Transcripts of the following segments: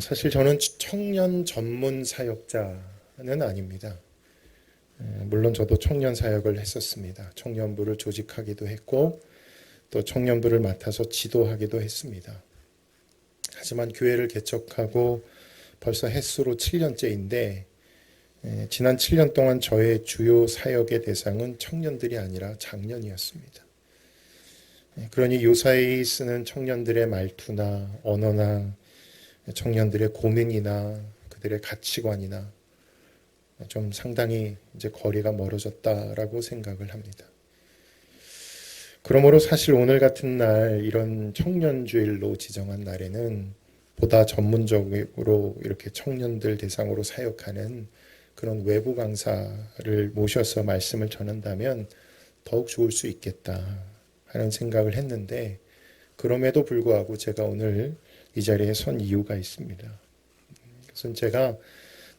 사실 저는 청년 전문 사역자는 아닙니다. 물론 저도 청년 사역을 했었습니다. 청년부를 조직하기도 했고 또 청년부를 맡아서 지도하기도 했습니다. 하지만 교회를 개척하고 벌써 햇수로 7년째인데 지난 7년 동안 저의 주요 사역의 대상은 청년들이 아니라 장년이었습니다. 그러니 요사이 쓰는 청년들의 말투나 언어나 청년들의 고민이나 그들의 가치관이나 좀 상당히 이제 거리가 멀어졌다라고 생각을 합니다. 그러므로 사실 오늘 같은 날 이런 청년주일로 지정한 날에는 보다 전문적으로 이렇게 청년들 대상으로 사역하는 그런 외부 강사를 모셔서 말씀을 전한다면 더욱 좋을 수 있겠다 하는 생각을 했는데, 그럼에도 불구하고 제가 오늘 이 자리에 선 이유가 있습니다. 그것은 제가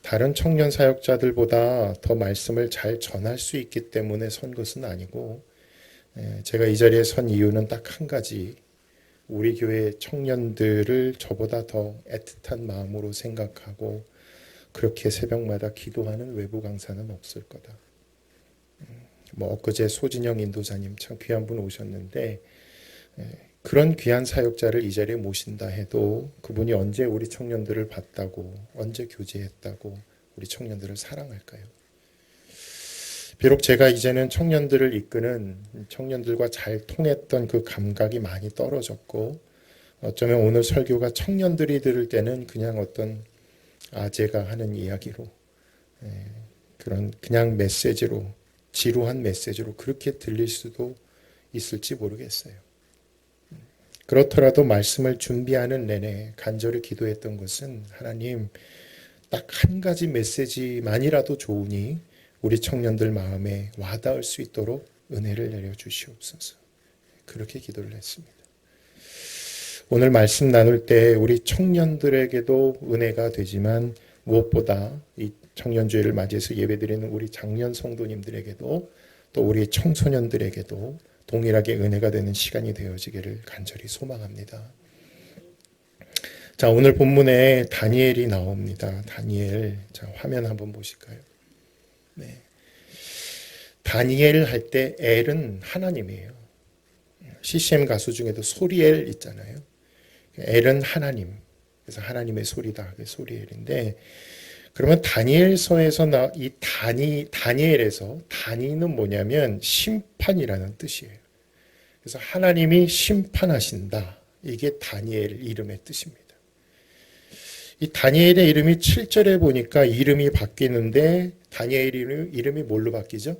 다른 청년 사역자들보다 더 말씀을 잘 전할 수 있기 때문에 선 것은 아니고, 제가 이 자리에 선 이유는 딱 한 가지, 우리 교회 청년들을 저보다 더 애틋한 마음으로 생각하고 그렇게 새벽마다 기도하는 외부 강사는 없을 거다. 엊그제 소진영 인도자님 참 귀한 분 오셨는데, 그런 귀한 사역자를 이 자리에 모신다 해도 그분이 언제 우리 청년들을 봤다고, 언제 교제했다고 우리 청년들을 사랑할까요? 비록 제가 이제는 청년들을 이끄는, 청년들과 잘 통했던 그 감각이 많이 떨어졌고, 어쩌면 오늘 설교가 청년들이 들을 때는 그냥 어떤 아재가 하는 이야기로, 그런 그냥 메시지로, 지루한 메시지로 그렇게 들릴 수도 있을지 모르겠어요. 그렇더라도 말씀을 준비하는 내내 간절히 기도했던 것은, 하나님, 딱 한 가지 메시지만이라도 좋으니 우리 청년들 마음에 와닿을 수 있도록 은혜를 내려주시옵소서. 그렇게 기도를 했습니다. 오늘 말씀 나눌 때 우리 청년들에게도 은혜가 되지만 무엇보다 이 청년주일을 맞이해서 예배드리는 우리 장년 성도님들에게도 또 우리 청소년들에게도 동일하게 은혜가 되는 시간이 되어지기를 간절히 소망합니다. 자, 오늘 본문에 다니엘이 나옵니다. 다니엘. 자, 화면 한번 보실까요? 네. 다니엘 할 때 엘은 하나님이에요. CCM 가수 중에도 소리엘 있잖아요. 엘은 하나님. 그래서 하나님의 소리다. 그게 소리엘인데, 그러면 다니엘서에서 이 다니엘에서 다니는 뭐냐면 심판이라는 뜻이에요. 그래서 하나님이 심판하신다. 이게 다니엘 이름의 뜻입니다. 이 다니엘의 이름이 7절에 보니까 이름이 바뀌는데, 다니엘 이름이 뭘로 바뀌죠?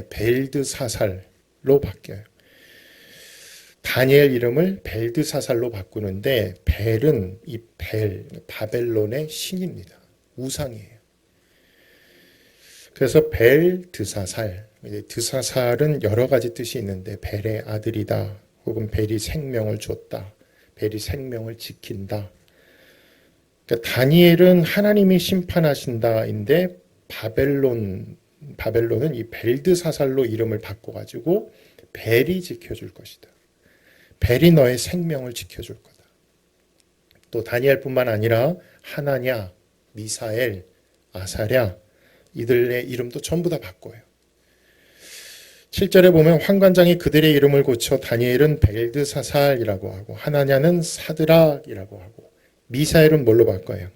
벨드사살로 바뀌어요. 다니엘 이름을 벨드사살로 바꾸는데, 벨은 바벨론의 신입니다. 우상이에요. 그래서 벨드사살, 드사살은 여러 가지 뜻이 있는데, 벨의 아들이다, 혹은 벨이 생명을 줬다, 벨이 생명을 지킨다. 그러니까 다니엘은 하나님이 심판하신다인데, 바벨론은 이 벨드사살로 이름을 바꿔가지고 벨이 지켜줄 것이다. 벨이 너의 생명을 지켜줄 거다. 또 다니엘뿐만 아니라 하나냐, 미사엘, 아사랴, 이들의 이름도 전부 다 바꿔요. 7절에 보면 환관장이 그들의 이름을 고쳐 다니엘은 벨드사살이라고 하고, 하나냐는 사드락이라고 하고, 미사엘은 뭘로 바꿔요?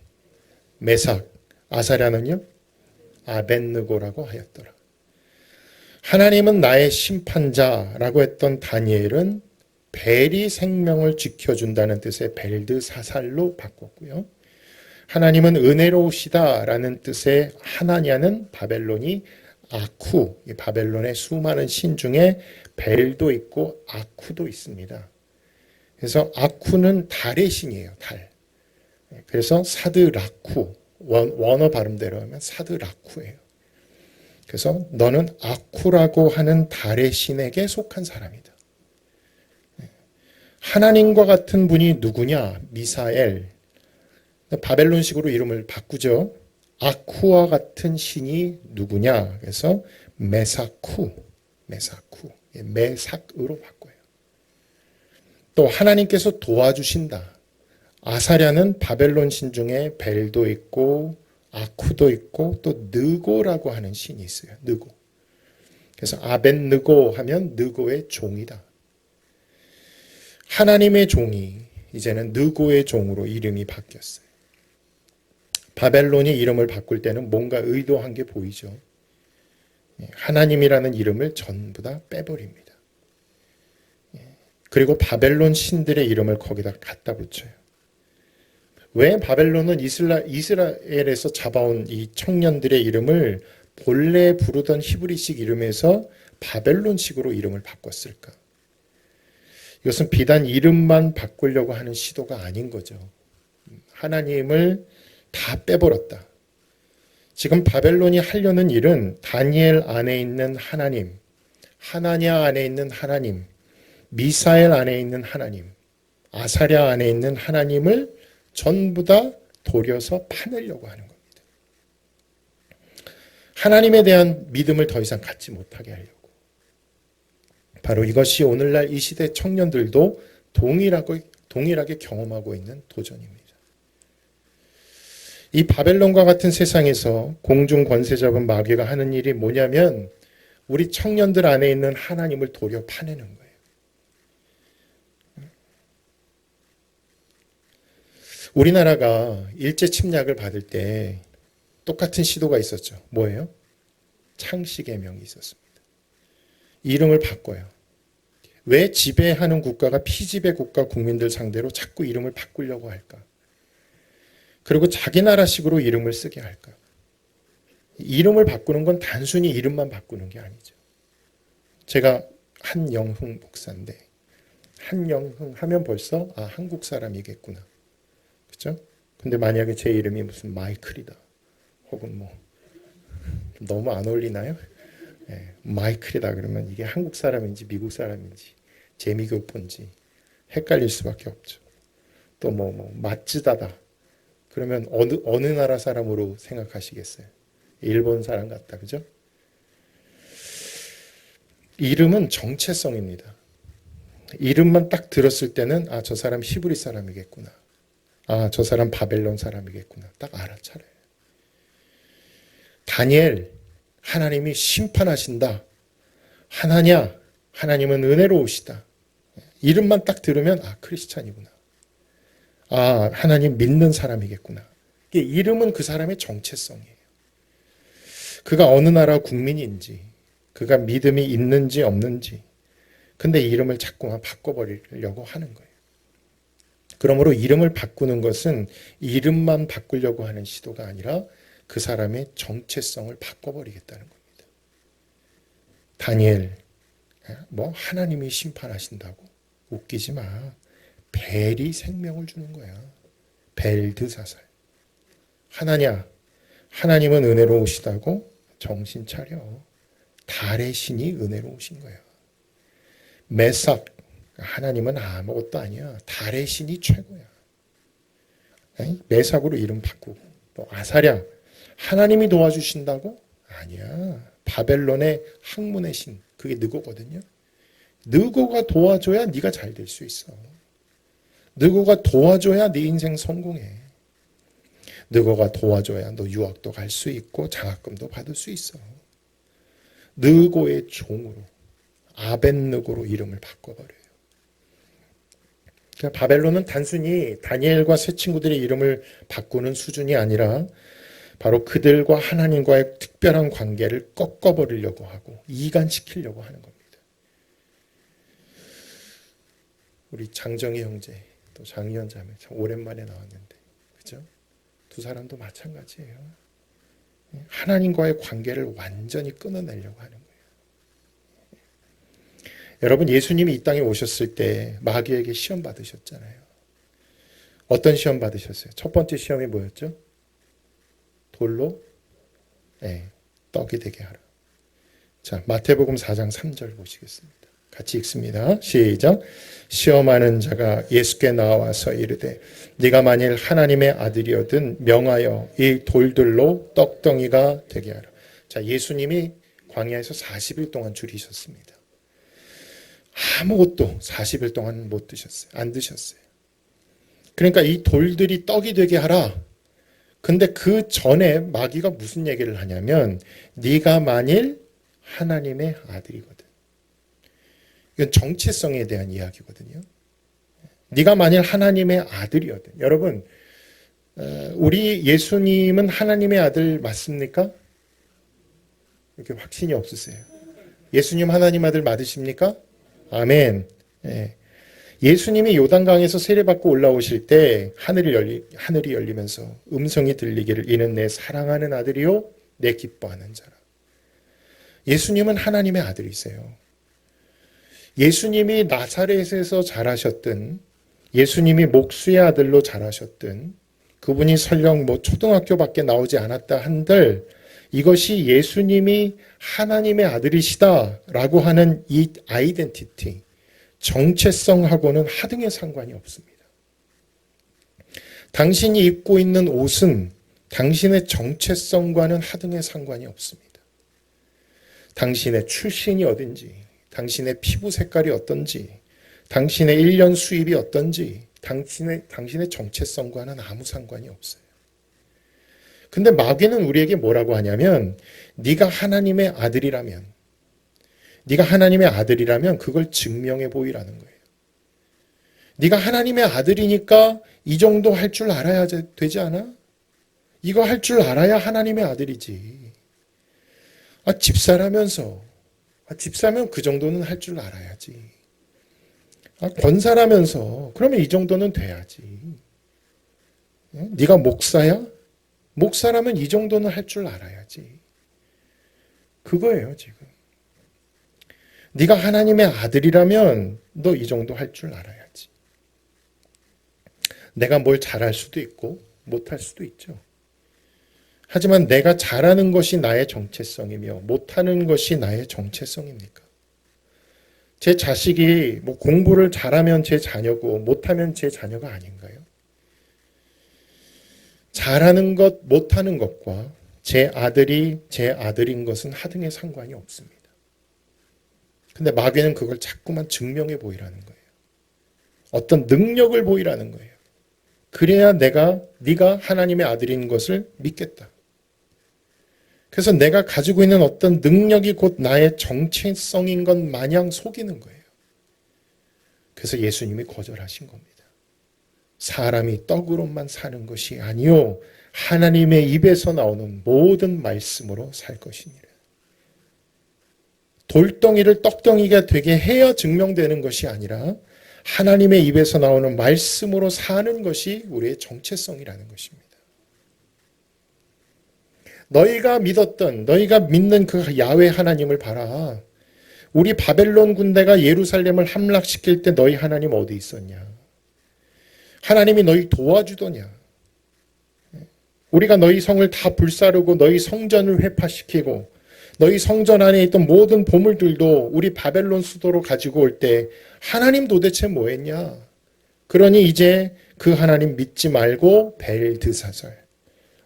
메삭, 아사랴는요? 아벤느고라고 하였더라. 하나님은 나의 심판자라고 했던 다니엘은 벨이 생명을 지켜준다는 뜻의 벨드사살로 바꿨고요. 하나님은 은혜로우시다라는 뜻의 하나냐는 바벨론이 아쿠, 바벨론의 수많은 신 중에 벨도 있고 아쿠도 있습니다. 그래서 아쿠는 달의 신이에요. 달. 그래서 사드라쿠, 원어 발음대로 하면 사드라쿠예요. 그래서 너는 아쿠라고 하는 달의 신에게 속한 사람이다. 하나님과 같은 분이 누구냐? 미사엘. 바벨론식으로 이름을 바꾸죠. 아쿠와 같은 신이 누구냐? 그래서 메삭으로 바꿔요. 또 하나님께서 도와주신다. 아사랴는 바벨론 신 중에 벨도 있고 아쿠도 있고 또 느고라고 하는 신이 있어요. 느고. 그래서 아벤느고 하면 느고의 종이다. 하나님의 종이 이제는 느고의 종으로 이름이 바뀌었어요. 바벨론이 이름을 바꿀 때는 뭔가 의도한 게 보이죠. 하나님이라는 이름을 전부 다 빼버립니다. 그리고 바벨론 신들의 이름을 거기다 갖다 붙여요. 왜 바벨론은 이스라엘에서 잡아온 이 청년들의 이름을 본래 부르던 히브리식 이름에서 바벨론식으로 이름을 바꿨을까? 이것은 비단 이름만 바꾸려고 하는 시도가 아닌 거죠. 하나님을 다 빼버렸다. 지금 바벨론이 하려는 일은 다니엘 안에 있는 하나님, 하나냐 안에 있는 하나님, 미사엘 안에 있는 하나님, 아사랴 안에 있는 하나님을 전부 다 도려서 파내려고 하는 겁니다. 하나님에 대한 믿음을 더 이상 갖지 못하게 하려고. 바로 이것이 오늘날 이 시대 청년들도 동일하게 경험하고 있는 도전입니다. 이 바벨론과 같은 세상에서 공중 권세 잡은 마귀가 하는 일이 뭐냐면 우리 청년들 안에 있는 하나님을 도려 파내는 거예요. 우리나라가 일제 침략을 받을 때 똑같은 시도가 있었죠. 뭐예요? 창씨개명이 있었습니다. 이름을 바꿔요. 왜 지배하는 국가가 피지배 국가 국민들 상대로 자꾸 이름을 바꾸려고 할까? 그리고 자기 나라식으로 이름을 쓰게 할까? 이름을 바꾸는 건 단순히 이름만 바꾸는 게 아니죠. 제가 한영흥 목사인데 한영흥 하면 벌써 한국 사람이겠구나. 그렇죠? 근데 만약에 제 이름이 무슨 마이클이다. 혹은 뭐 너무 안 어울리나요? 네, 마이클이다 그러면 이게 한국 사람인지 미국 사람인지 재미교포인지 헷갈릴 수밖에 없죠. 또 마츠다다. 그러면 어느 나라 사람으로 생각하시겠어요? 일본 사람 같다. 그죠? 이름은 정체성입니다. 이름만 딱 들었을 때는 저 사람 히브리 사람이겠구나. 저 사람 바벨론 사람이겠구나. 딱 알아차려요. 다니엘, 하나님이 심판하신다. 하나냐, 하나님은 은혜로우시다. 이름만 딱 들으면 크리스찬이구나. 하나님 믿는 사람이겠구나. 이름은 그 사람의 정체성이에요. 그가 어느 나라 국민인지, 그가 믿음이 있는지 없는지, 근데 이름을 자꾸만 바꿔버리려고 하는 거예요. 그러므로 이름을 바꾸는 것은 이름만 바꾸려고 하는 시도가 아니라 그 사람의 정체성을 바꿔버리겠다는 겁니다. 다니엘, 하나님이 심판하신다고? 웃기지 마. 벨이 생명을 주는 거야. 벨드사살. 하나냐, 하나님은 은혜로우시다고? 정신 차려. 달의 신이 은혜로우신 거야. 메삭, 하나님은 아무것도 아니야. 달의 신이 최고야. 메삭으로 이름 바꾸고. 또 아사랴, 하나님이 도와주신다고? 아니야. 바벨론의 학문의 신, 그게 느고거든요. 느고가 도와줘야 네가 잘 될 수 있어. 느고가 도와줘야 네 인생 성공해. 느고가 도와줘야 너 유학도 갈 수 있고 장학금도 받을 수 있어. 느고의 종으로, 아벤느고로 이름을 바꿔버려요. 그러니까 바벨론은 단순히 다니엘과 세 친구들의 이름을 바꾸는 수준이 아니라 바로 그들과 하나님과의 특별한 관계를 꺾어버리려고 하고 이간시키려고 하는 겁니다. 우리 장정희 형제, 또 장희연 자매 참 오랜만에 나왔는데, 그죠? 두 사람도 마찬가지예요. 하나님과의 관계를 완전히 끊어내려고 하는 거예요. 여러분, 예수님이 이 땅에 오셨을 때 마귀에게 시험 받으셨잖아요. 어떤 시험 받으셨어요? 첫 번째 시험이 뭐였죠? 돌로 떡이 되게 하라. 자, 마태복음 4장 3절 보시겠습니다. 같이 읽습니다. 시작. 시험하는 자가 예수께 나와서 이르되 네가 만일 하나님의 아들이거든 명하여 이 돌들로 떡덩이가 되게 하라. 자, 예수님이 광야에서 40일 동안 줄이셨습니다. 아무것도 40일 동안 못 드셨어요. 안 드셨어요. 그러니까 이 돌들이 떡이 되게 하라. 근데 그 전에 마귀가 무슨 얘기를 하냐면 네가 만일 하나님의 아들이거든. 이건 정체성에 대한 이야기거든요. 네가 만일 하나님의 아들이거든. 여러분, 우리 예수님은 하나님의 아들 맞습니까? 이렇게 확신이 없으세요. 예수님 하나님 아들 맞으십니까? 아멘. 예. 예수님이 요단강에서 세례받고 올라오실 때 하늘이 열리면서 음성이 들리기를 이는 내 사랑하는 아들이요 내 기뻐하는 자라. 예수님은 하나님의 아들이세요. 예수님이 나사렛에서 자라셨든 예수님이 목수의 아들로 자라셨든 그분이 설령 초등학교밖에 나오지 않았다 한들 이것이 예수님이 하나님의 아들이시다라고 하는 이 아이덴티티, 정체성하고는 하등의 상관이 없습니다. 당신이 입고 있는 옷은 당신의 정체성과는 하등의 상관이 없습니다. 당신의 출신이 어딘지, 당신의 피부 색깔이 어떤지, 당신의 1년 수입이 어떤지, 당신의 정체성과는 아무 상관이 없어요. 근데 마귀는 우리에게 뭐라고 하냐면 네가 하나님의 아들이라면 그걸 증명해 보이라는 거예요. 네가 하나님의 아들이니까 이 정도 할 줄 알아야 되지 않아? 이거 할 줄 알아야 하나님의 아들이지. 집사라면서 집사면 그 정도는 할 줄 알아야지. 권사라면서 그러면 이 정도는 돼야지. 네가 목사야? 목사라면 이 정도는 할 줄 알아야지. 그거예요, 지금. 네가 하나님의 아들이라면 너 이 정도 할 줄 알아야지. 내가 뭘 잘할 수도 있고 못할 수도 있죠. 하지만 내가 잘하는 것이 나의 정체성이며 못하는 것이 나의 정체성입니까? 제 자식이 공부를 잘하면 제 자녀고 못하면 제 자녀가 아닌가요? 잘하는 것, 못하는 것과 제 아들이 제 아들인 것은 하등의 상관이 없습니다. 근데 마귀는 그걸 자꾸만 증명해 보이라는 거예요. 어떤 능력을 보이라는 거예요. 그래야 네가 하나님의 아들인 것을 믿겠다. 그래서 내가 가지고 있는 어떤 능력이 곧 나의 정체성인 것 마냥 속이는 거예요. 그래서 예수님이 거절하신 겁니다. 사람이 떡으로만 사는 것이 아니요 하나님의 입에서 나오는 모든 말씀으로 살 것이니라. 돌덩이를 떡덩이가 되게 해야 증명되는 것이 아니라 하나님의 입에서 나오는 말씀으로 사는 것이 우리의 정체성이라는 것입니다. 너희가 믿는 그 야훼 하나님을 봐라. 우리 바벨론 군대가 예루살렘을 함락시킬 때 너희 하나님 어디 있었냐? 하나님이 너희 도와주더냐? 우리가 너희 성을 다 불사르고 너희 성전을 회파시키고 너희 성전 안에 있던 모든 보물들도 우리 바벨론 수도로 가지고 올 때 하나님 도대체 뭐 했냐? 그러니 이제 그 하나님 믿지 말고 벨드사살.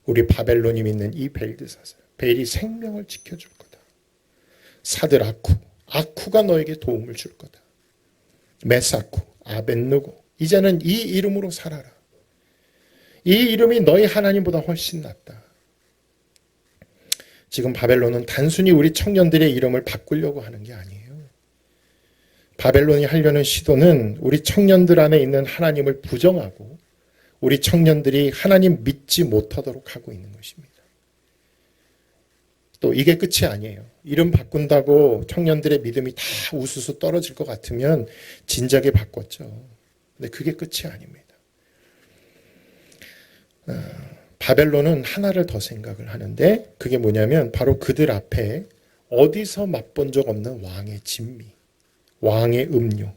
우리 바벨론이 믿는 이 벨드사살. 벨이 생명을 지켜줄 거다. 사드라쿠. 아쿠가 너에게 도움을 줄 거다. 메사쿠. 아벤누고. 이제는 이 이름으로 살아라. 이 이름이 너희 하나님보다 훨씬 낫다. 지금 바벨론은 단순히 우리 청년들의 이름을 바꾸려고 하는 게 아니에요. 바벨론이 하려는 시도는 우리 청년들 안에 있는 하나님을 부정하고 우리 청년들이 하나님 믿지 못하도록 하고 있는 것입니다. 또 이게 끝이 아니에요. 이름 바꾼다고 청년들의 믿음이 다 우수수 떨어질 것 같으면 진작에 바꿨죠. 근데 그게 끝이 아닙니다. 바벨론은 하나를 더 생각을 하는데 그게 뭐냐면 바로 그들 앞에 어디서 맛본 적 없는 왕의 진미, 왕의 음료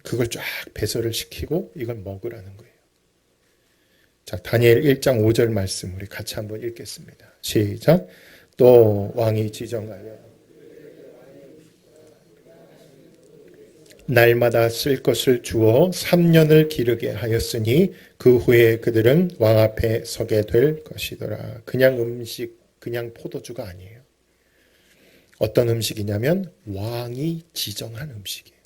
그걸 쫙 배설을 시키고 이걸 먹으라는 거예요. 자, 다니엘 1장 5절 말씀 우리 같이 한번 읽겠습니다. 시작. 또 왕이 지정하여 날마다 쓸 것을 주어 3년을 기르게 하였으니 그 후에 그들은 왕 앞에 서게 될 것이더라. 그냥 음식, 그냥 포도주가 아니에요. 어떤 음식이냐면 왕이 지정한 음식이에요.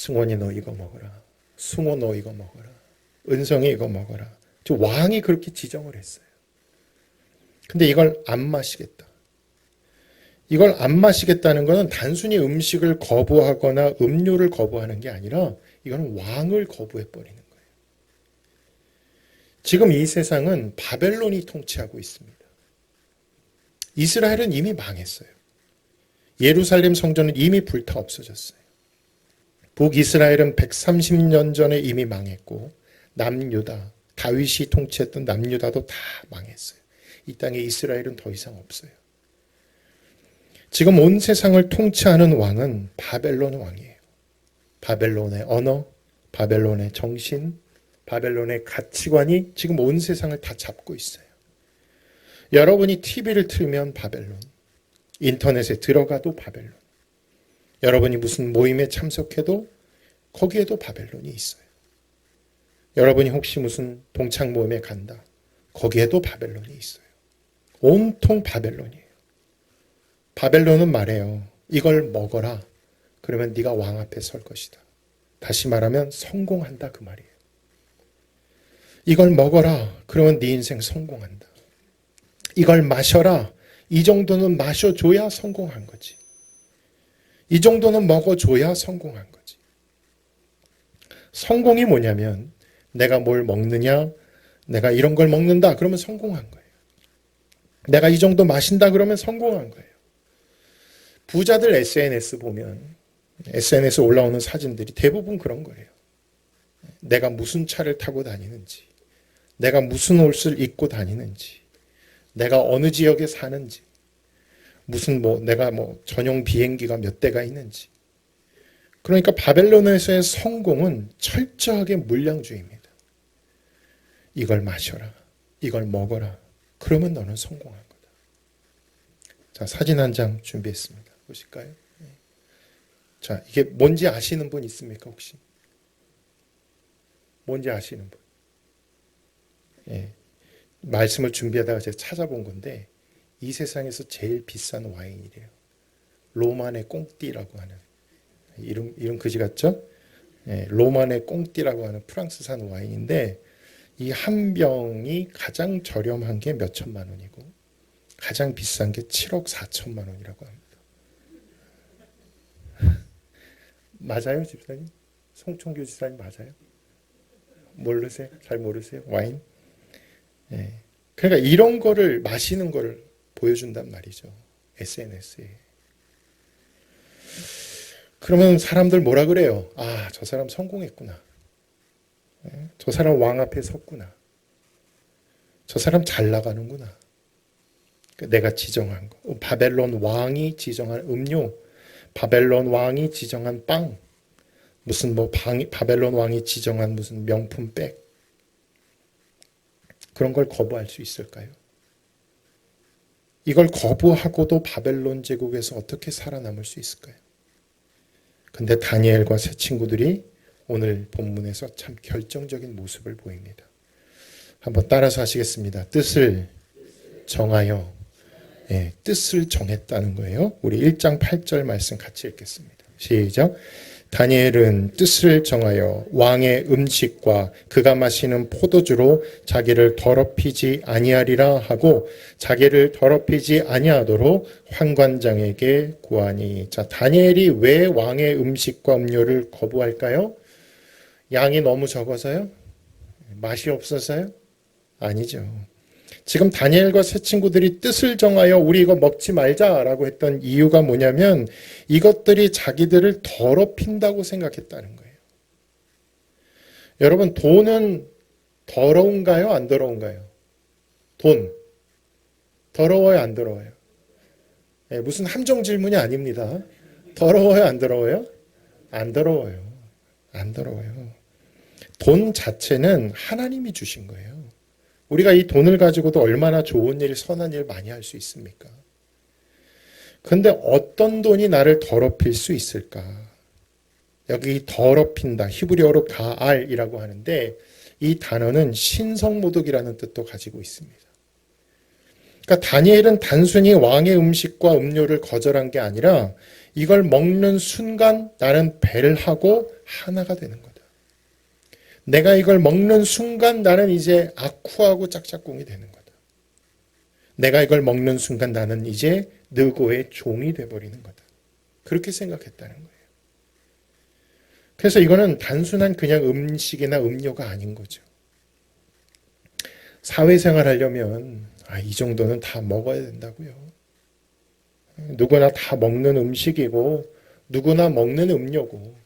승원이 너 이거 먹어라. 숭호 너 이거 먹어라. 은성이 이거 먹어라. 저 왕이 그렇게 지정을 했어요. 근데 이걸 안 마시겠다. 이걸 안 마시겠다는 것은 단순히 음식을 거부하거나 음료를 거부하는 게 아니라 이거는 왕을 거부해 버리는 거예요. 지금 이 세상은 바벨론이 통치하고 있습니다. 이스라엘은 이미 망했어요. 예루살렘 성전은 이미 불타 없어졌어요. 북이스라엘은 130년 전에 이미 망했고 남유다, 다윗이 통치했던 남유다도 다 망했어요. 이 땅에 이스라엘은 더 이상 없어요. 지금 온 세상을 통치하는 왕은 바벨론 왕이에요. 바벨론의 언어, 바벨론의 정신, 바벨론의 가치관이 지금 온 세상을 다 잡고 있어요. 여러분이 TV를 틀면 바벨론, 인터넷에 들어가도 바벨론, 여러분이 무슨 모임에 참석해도 거기에도 바벨론이 있어요. 여러분이 혹시 무슨 동창 모임에 간다, 거기에도 바벨론이 있어요. 온통 바벨론이에요. 바벨론은 말해요. 이걸 먹어라. 그러면 네가 왕 앞에 설 것이다. 다시 말하면 성공한다 그 말이에요. 이걸 먹어라. 그러면 네 인생 성공한다. 이걸 마셔라. 이 정도는 마셔줘야 성공한 거지. 이 정도는 먹어줘야 성공한 거지. 성공이 뭐냐면 내가 뭘 먹느냐, 내가 이런 걸 먹는다 그러면 성공한 거예요. 내가 이 정도 마신다 그러면 성공한 거예요. 부자들 SNS 보면 SNS에 올라오는 사진들이 대부분 그런 거예요. 내가 무슨 차를 타고 다니는지, 내가 무슨 옷을 입고 다니는지, 내가 어느 지역에 사는지, 내가 전용 비행기가 몇 대가 있는지. 그러니까 바벨론에서의 성공은 철저하게 물량주의입니다. 이걸 마셔라. 이걸 먹어라. 그러면 너는 성공한 거다. 자, 사진 한 장 준비했습니다. 보실까요? 자, 이게 뭔지 아시는 분 있습니까, 혹시? 뭔지 아시는 분? 예. 말씀을 준비하다가 제가 찾아본 건데, 이 세상에서 제일 비싼 와인이래요. 로만의 꽁띠라고 하는. 이름 그지 같죠? 예, 로만의 꽁띠라고 하는 프랑스산 와인인데, 이 한 병이 가장 저렴한 게 몇 천만 원이고, 가장 비싼 게 7억 4천만 원이라고 합니다. 맞아요, 집사님? 송총교 집사님 맞아요? 모르세요? 잘 모르세요? 와인? 예. 그러니까 이런 거를 마시는 거를 보여준단 말이죠. SNS에. 그러면 사람들 뭐라 그래요? 아, 저 사람 성공했구나. 예? 저 사람 왕 앞에 섰구나. 저 사람 잘 나가는구나. 내가 지정한 거. 바벨론 왕이 지정한 음료, 바벨론 왕이 지정한 빵, 바벨론 왕이 지정한 무슨 명품 백. 그런 걸 거부할 수 있을까요? 이걸 거부하고도 바벨론 제국에서 어떻게 살아남을 수 있을까요? 근데 다니엘과 세 친구들이 오늘 본문에서 참 결정적인 모습을 보입니다. 한번 따라서 하시겠습니다. 뜻을 정하여, 뜻을 정했다는 거예요. 우리 1장 8절 말씀 같이 읽겠습니다. 시작. 다니엘은 뜻을 정하여 왕의 음식과 그가 마시는 포도주로 자기를 더럽히지 아니하리라 하고 자기를 더럽히지 아니하도록 환관장에게 구하니. 자, 다니엘이 왜 왕의 음식과 음료를 거부할까요? 양이 너무 적어서요? 맛이 없어서요? 아니죠. 지금 다니엘과 세 친구들이 뜻을 정하여 우리 이거 먹지 말자라고 했던 이유가 뭐냐면 이것들이 자기들을 더럽힌다고 생각했다는 거예요. 여러분, 돈은 더러운가요? 안 더러운가요? 돈. 더러워요? 안 더러워요? 네, 무슨 함정 질문이 아닙니다. 더러워요? 안 더러워요? 안 더러워요. 안 더러워요. 돈 자체는 하나님이 주신 거예요. 우리가 이 돈을 가지고도 얼마나 좋은 일, 선한 일 많이 할 수 있습니까? 근데 어떤 돈이 나를 더럽힐 수 있을까? 여기 더럽힌다, 히브리어로 가알이라고 하는데 이 단어는 신성모독이라는 뜻도 가지고 있습니다. 그러니까 다니엘은 단순히 왕의 음식과 음료를 거절한 게 아니라 이걸 먹는 순간 나는 배를 하고 하나가 되는 거다. 내가 이걸 먹는 순간 나는 이제 아쿠하고 짝짝꿍이 되는 거다. 내가 이걸 먹는 순간 나는 이제 느고의 종이 돼버리는 거다. 그렇게 생각했다는 거예요. 그래서 이거는 단순한 그냥 음식이나 음료가 아닌 거죠. 사회생활 하려면 이 정도는 다 먹어야 된다고요. 누구나 다 먹는 음식이고 누구나 먹는 음료고.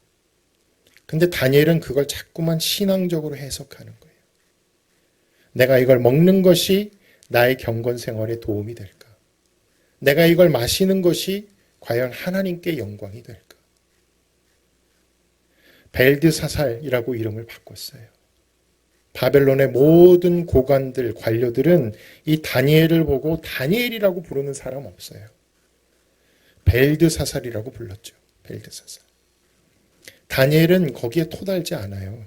근데 다니엘은 그걸 자꾸만 신앙적으로 해석하는 거예요. 내가 이걸 먹는 것이 나의 경건 생활에 도움이 될까? 내가 이걸 마시는 것이 과연 하나님께 영광이 될까? 벨드사살이라고 이름을 바꿨어요. 바벨론의 모든 고관들, 관료들은 이 다니엘을 보고 다니엘이라고 부르는 사람 없어요. 벨드사살이라고 불렀죠. 벨드사살. 다니엘은 거기에 토달지 않아요.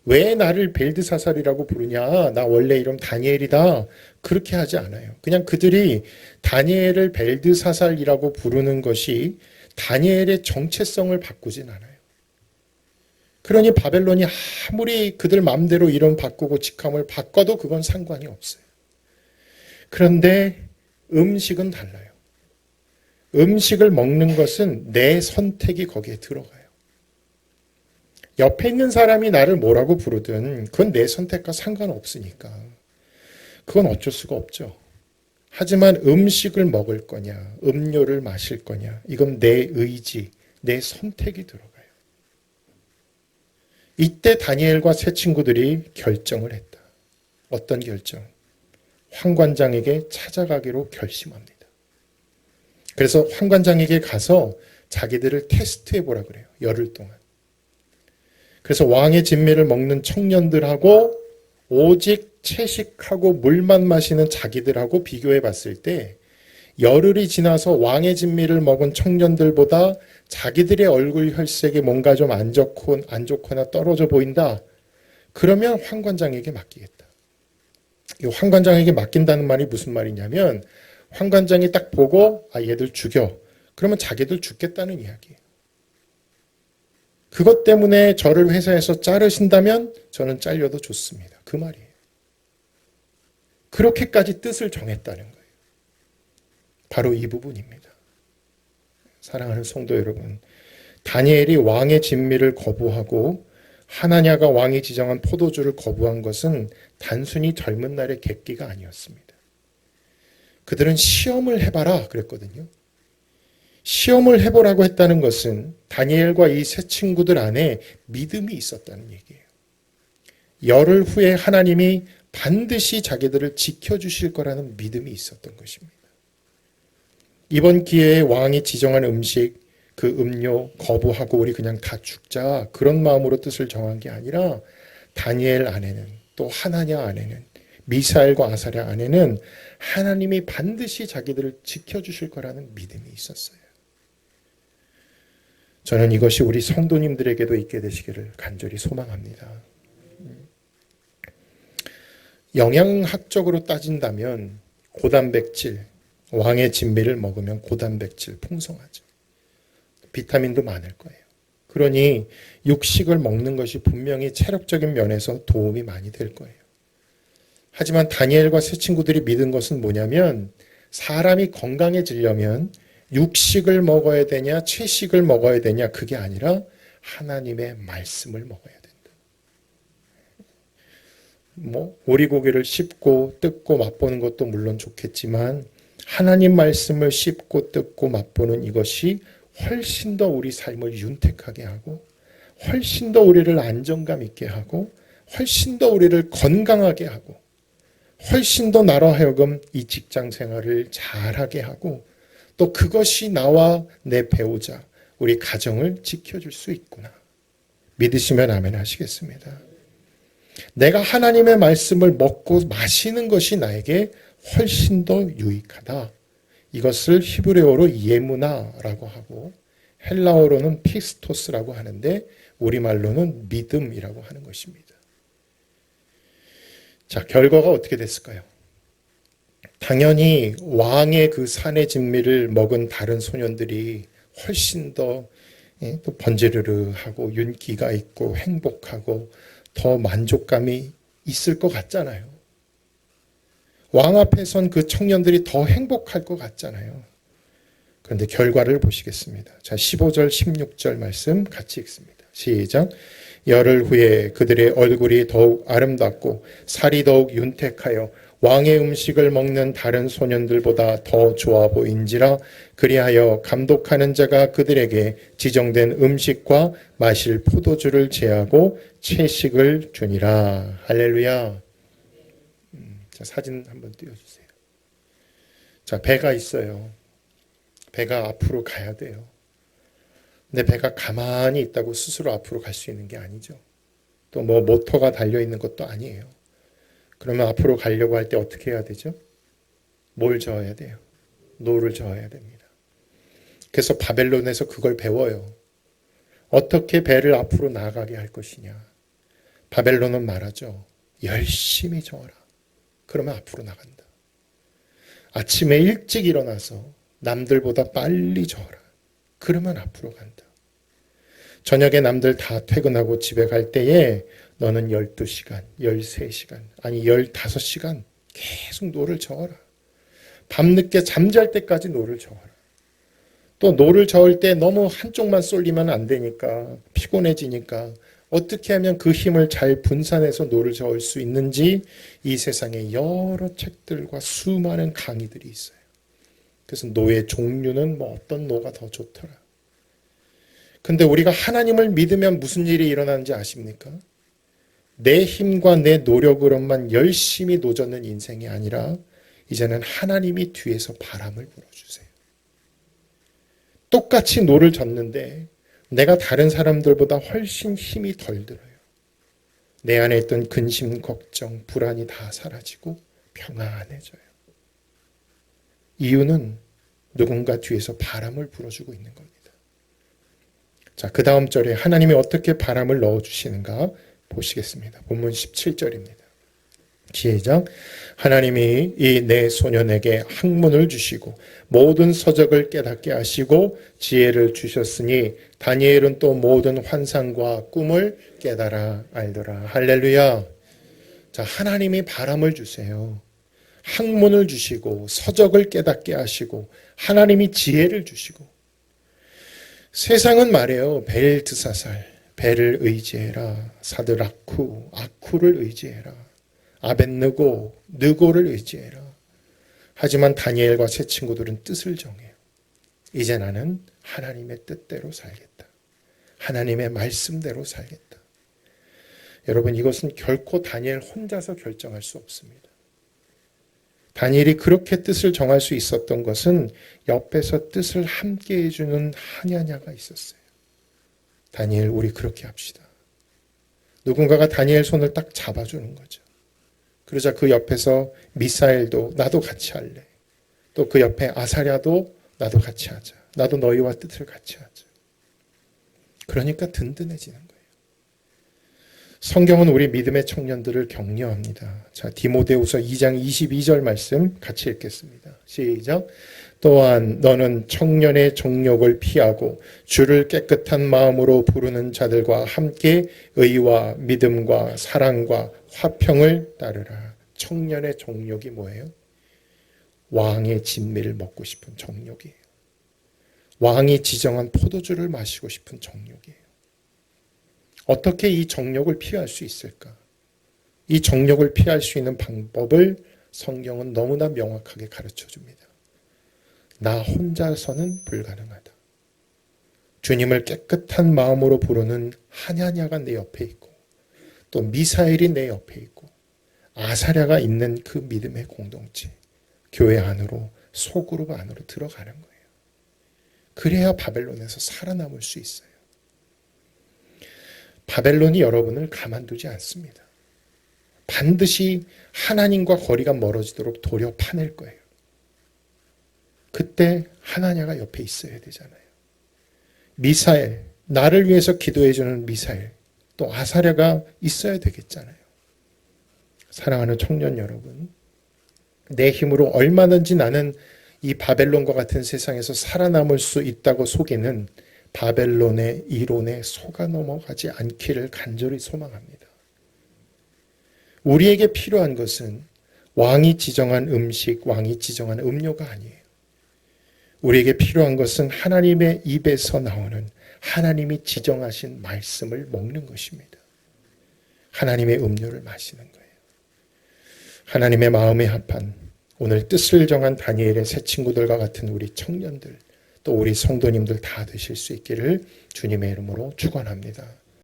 왜 나를 벨드사살이라고 부르냐? 나 원래 이름 다니엘이다. 그렇게 하지 않아요. 그냥 그들이 다니엘을 벨드사살이라고 부르는 것이 다니엘의 정체성을 바꾸진 않아요. 그러니 바벨론이 아무리 그들 마음대로 이름 바꾸고 직함을 바꿔도 그건 상관이 없어요. 그런데 음식은 달라요. 음식을 먹는 것은 내 선택이 거기에 들어가요. 옆에 있는 사람이 나를 뭐라고 부르든 그건 내 선택과 상관없으니까 그건 어쩔 수가 없죠. 하지만 음식을 먹을 거냐, 음료를 마실 거냐, 이건 내 의지, 내 선택이 들어가요. 이때 다니엘과 세 친구들이 결정을 했다. 어떤 결정? 황관장에게 찾아가기로 결심합니다. 그래서 황관장에게 가서 자기들을 테스트해 보라 그래요. 열흘 동안. 그래서 왕의 진미를 먹는 청년들하고 오직 채식하고 물만 마시는 자기들하고 비교해 봤을 때 열흘이 지나서 왕의 진미를 먹은 청년들보다 자기들의 얼굴 혈색이 뭔가 좀 안 좋거나 떨어져 보인다. 그러면 황관장에게 맡기겠다. 이 황관장에게 맡긴다는 말이 무슨 말이냐면 황관장이 딱 보고 얘들 죽여. 그러면 자기들 죽겠다는 이야기예요. 그것 때문에 저를 회사에서 자르신다면 저는 잘려도 좋습니다. 그 말이에요. 그렇게까지 뜻을 정했다는 거예요. 바로 이 부분입니다. 사랑하는 성도 여러분, 다니엘이 왕의 진미를 거부하고 하나냐가 왕이 지정한 포도주를 거부한 것은 단순히 젊은 날의 객기가 아니었습니다. 그들은 시험을 해봐라 그랬거든요. 시험을 해보라고 했다는 것은 다니엘과 이 세 친구들 안에 믿음이 있었다는 얘기예요. 열흘 후에 하나님이 반드시 자기들을 지켜주실 거라는 믿음이 있었던 것입니다. 이번 기회에 왕이 지정한 음식, 그 음료 거부하고 우리 그냥 다 죽자 그런 마음으로 뜻을 정한 게 아니라 다니엘 안에는 또 하나냐 안에는 미사엘과 아사랴 안에는 하나님이 반드시 자기들을 지켜주실 거라는 믿음이 있었어요. 저는 이것이 우리 성도님들에게도 있게 되시기를 간절히 소망합니다. 영양학적으로 따진다면 고단백질, 왕의 진미를 먹으면 고단백질 풍성하죠. 비타민도 많을 거예요. 그러니 육식을 먹는 것이 분명히 체력적인 면에서 도움이 많이 될 거예요. 하지만 다니엘과 세 친구들이 믿은 것은 뭐냐면 사람이 건강해지려면 육식을 먹어야 되냐 채식을 먹어야 되냐 그게 아니라 하나님의 말씀을 먹어야 된다. 오리고기를 씹고 뜯고 맛보는 것도 물론 좋겠지만 하나님 말씀을 씹고 뜯고 맛보는 이것이 훨씬 더 우리 삶을 윤택하게 하고 훨씬 더 우리를 안정감 있게 하고 훨씬 더 우리를 건강하게 하고 훨씬 더 나로 하여금 이 직장 생활을 잘하게 하고 또 그것이 나와 내 배우자 우리 가정을 지켜줄 수 있구나. 믿으시면 아멘 하시겠습니다. 내가 하나님의 말씀을 먹고 마시는 것이 나에게 훨씬 더 유익하다. 이것을 히브리어로 예무나라고 하고 헬라어로는 피스토스라고 하는데 우리말로는 믿음이라고 하는 것입니다. 자, 결과가 어떻게 됐을까요? 당연히 왕의 그 산의 진미를 먹은 다른 소년들이 훨씬 더 또 번지르르하고 윤기가 있고 행복하고 더 만족감이 있을 것 같잖아요. 왕 앞에 선 그 청년들이 더 행복할 것 같잖아요. 그런데 결과를 보시겠습니다. 자, 15절, 16절 말씀 같이 읽습니다. 시작. 열흘 후에 그들의 얼굴이 더욱 아름답고 살이 더욱 윤택하여 왕의 음식을 먹는 다른 소년들보다 더 좋아 보인지라. 그리하여 감독하는 자가 그들에게 지정된 음식과 마실 포도주를 제하고 채식을 주니라. 할렐루야. 자, 사진 한번 띄워주세요. 자, 배가 있어요. 배가 앞으로 가야 돼요. 근데 배가 가만히 있다고 스스로 앞으로 갈 수 있는 게 아니죠. 또 뭐 모터가 달려있는 것도 아니에요. 그러면 앞으로 가려고 할 때 어떻게 해야 되죠? 뭘 저어야 돼요? 노를 저어야 됩니다. 그래서 바벨론에서 그걸 배워요. 어떻게 배를 앞으로 나아가게 할 것이냐. 바벨론은 말하죠. 열심히 저어라. 그러면 앞으로 나간다. 아침에 일찍 일어나서 남들보다 빨리 저어라. 그러면 앞으로 간다. 저녁에 남들 다 퇴근하고 집에 갈 때에 너는 12시간, 13시간, 아니 15시간 계속 노를 저어라. 밤늦게 잠잘 때까지 노를 저어라. 또 노를 저을 때 너무 한쪽만 쏠리면 안 되니까 피곤해지니까 어떻게 하면 그 힘을 잘 분산해서 노를 저을 수 있는지 이 세상에 여러 책들과 수많은 강의들이 있어요. 그래서 노의 종류는 뭐 어떤 노가 더 좋더라. 근데 우리가 하나님을 믿으면 무슨 일이 일어나는지 아십니까? 내 힘과 내 노력으로만 열심히 노젓는 인생이 아니라 이제는 하나님이 뒤에서 바람을 불어주세요. 똑같이 노를 젓는데 내가 다른 사람들보다 훨씬 힘이 덜 들어요. 내 안에 있던 근심, 걱정, 불안이 다 사라지고 평안해져요. 이유는 누군가 뒤에서 바람을 불어주고 있는 겁니다. 자, 그 다음 절에 하나님이 어떻게 바람을 넣어주시는가 보시겠습니다. 본문 17절입니다. 시작. 하나님이 이 내 소년에게 학문을 주시고 모든 서적을 깨닫게 하시고 지혜를 주셨으니 다니엘은 또 모든 환상과 꿈을 깨달아 알더라. 할렐루야. 자, 하나님이 바람을 주세요. 학문을 주시고 서적을 깨닫게 하시고 하나님이 지혜를 주시고. 세상은 말해요. 벨트사살, 벨을 의지해라. 사드라쿠, 아쿠를 의지해라. 아벳느고, 느고를 의지해라. 하지만 다니엘과 세 친구들은 뜻을 정해요. 이제 나는 하나님의 뜻대로 살겠다. 하나님의 말씀대로 살겠다. 여러분, 이것은 결코 다니엘 혼자서 결정할 수 없습니다. 다니엘이 그렇게 뜻을 정할 수 있었던 것은 옆에서 뜻을 함께 해주는 하냐냐가 있었어요. 다니엘, 우리 그렇게 합시다. 누군가가 다니엘 손을 딱 잡아주는 거죠. 그러자 그 옆에서 미사엘도 나도 같이 할래. 또 그 옆에 아사랴도 나도 같이 하자. 나도 너희와 뜻을 같이 하자. 그러니까 든든해지는 거예요. 성경은 우리 믿음의 청년들을 격려합니다. 자, 디모데후서 2장 22절 말씀 같이 읽겠습니다. 시작. 또한 너는 청년의 정욕을 피하고 주를 깨끗한 마음으로 부르는 자들과 함께 의와 믿음과 사랑과 화평을 따르라. 청년의 정욕이 뭐예요? 왕의 진미를 먹고 싶은 정욕이에요. 왕이 지정한 포도주를 마시고 싶은 정욕이에요. 어떻게 이 정욕을 피할 수 있을까? 이 정욕을 피할 수 있는 방법을 성경은 너무나 명확하게 가르쳐 줍니다. 나 혼자서는 불가능하다. 주님을 깨끗한 마음으로 부르는 하냐냐가 내 옆에 있고 또 미사엘이 내 옆에 있고 아사랴가 있는 그 믿음의 공동체, 교회 안으로, 소그룹 안으로 들어가는 거예요. 그래야 바벨론에서 살아남을 수 있어요. 바벨론이 여러분을 가만두지 않습니다. 반드시 하나님과 거리가 멀어지도록 도려 파낼 거예요. 그때 하나냐가 옆에 있어야 되잖아요. 미사엘, 나를 위해서 기도해주는 미사엘, 또 아사랴가 있어야 되겠잖아요. 사랑하는 청년 여러분, 내 힘으로 얼마든지 나는 이 바벨론과 같은 세상에서 살아남을 수 있다고 속이는 바벨론의 이론에 속아 넘어가지 않기를 간절히 소망합니다. 우리에게 필요한 것은 왕이 지정한 음식, 왕이 지정한 음료가 아니에요. 우리에게 필요한 것은 하나님의 입에서 나오는 하나님이 지정하신 말씀을 먹는 것입니다. 하나님의 음료를 마시는 거예요. 하나님의 마음에 합한 오늘 뜻을 정한 다니엘의 새 친구들과 같은 우리 청년들, 또 우리 성도님들 다 되실 수 있기를 주님의 이름으로 축원합니다.